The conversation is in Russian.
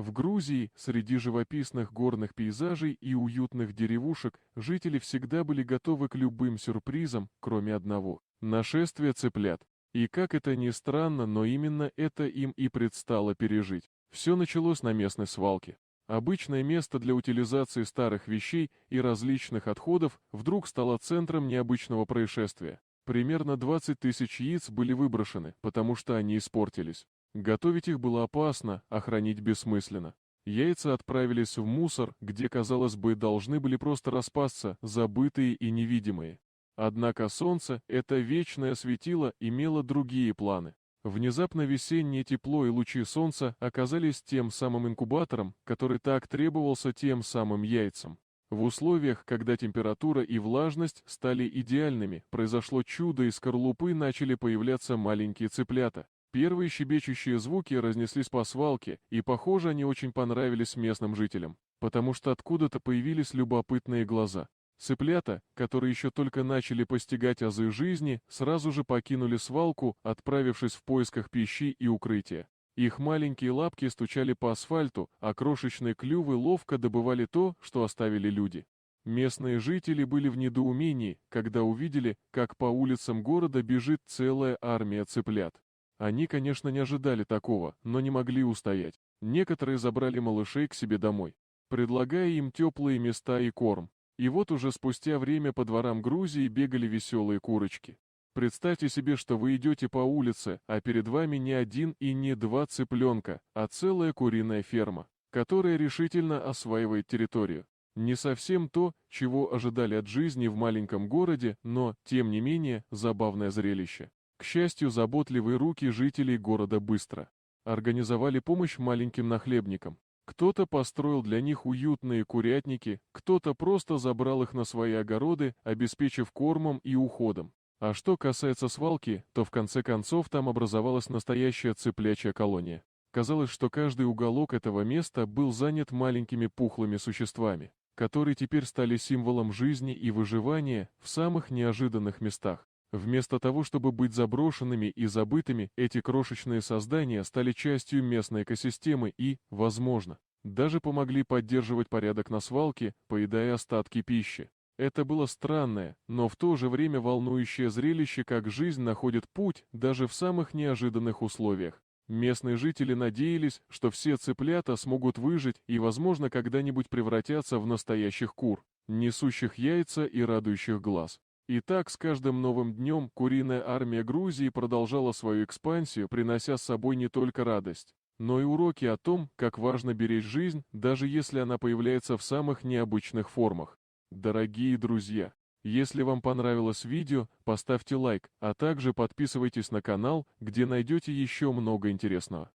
В Грузии, среди живописных горных пейзажей и уютных деревушек, жители всегда были готовы к любым сюрпризам, кроме одного — нашествия цыплят. И как это ни странно, но именно это им и предстало пережить. Все началось на местной свалке. Обычное место для утилизации старых вещей и различных отходов вдруг стало центром необычного происшествия. Примерно 20 тысяч яиц были выброшены, потому что они испортились. Готовить их было опасно, а хранить бессмысленно. Яйца отправились в мусор, где, казалось бы, должны были просто распасться, забытые и невидимые. Однако солнце, это вечное светило, имело другие планы. Внезапно весеннее тепло и лучи солнца оказались тем самым инкубатором, который так требовался тем самым яйцам. В условиях, когда температура и влажность стали идеальными, произошло чудо, из скорлупы начали появляться маленькие цыплята. Первые щебечущие звуки разнеслись по свалке, и, похоже, они очень понравились местным жителям, потому что откуда-то появились любопытные глаза. Цыплята, которые еще только начали постигать азы жизни, сразу же покинули свалку, отправившись в поисках пищи и укрытия. Их маленькие лапки стучали по асфальту, а крошечные клювы ловко добывали то, что оставили люди. Местные жители были в недоумении, когда увидели, как по улицам города бежит целая армия цыплят. Они, конечно, не ожидали такого, но не могли устоять. Некоторые забрали малышей к себе домой, предлагая им теплые места и корм. И вот уже спустя время по дворам Грузии бегали веселые курочки. Представьте себе, что вы идете по улице, а перед вами не один и не два цыпленка, а целая куриная ферма, которая решительно осваивает территорию. Не совсем то, чего ожидали от жизни в маленьком городе, но, тем не менее, забавное зрелище. К счастью, заботливые руки жителей города быстро организовали помощь маленьким нахлебникам. Кто-то построил для них уютные курятники, кто-то просто забрал их на свои огороды, обеспечив кормом и уходом. А что касается свалки, то в конце концов там образовалась настоящая цыплячья колония. Казалось, что каждый уголок этого места был занят маленькими пухлыми существами, которые теперь стали символом жизни и выживания в самых неожиданных местах. Вместо того, чтобы быть заброшенными и забытыми, эти крошечные создания стали частью местной экосистемы и, возможно, даже помогли поддерживать порядок на свалке, поедая остатки пищи. Это было странное, но в то же время волнующее зрелище, как жизнь находит путь даже в самых неожиданных условиях. Местные жители надеялись, что все цыплята смогут выжить и, возможно, когда-нибудь превратятся в настоящих кур, несущих яйца и радующих глаз. И так с каждым новым днем куриная армия Грузии продолжала свою экспансию, принося с собой не только радость, но и уроки о том, как важно беречь жизнь, даже если она появляется в самых необычных формах. Дорогие друзья, если вам понравилось видео, поставьте лайк, а также подписывайтесь на канал, где найдете еще много интересного.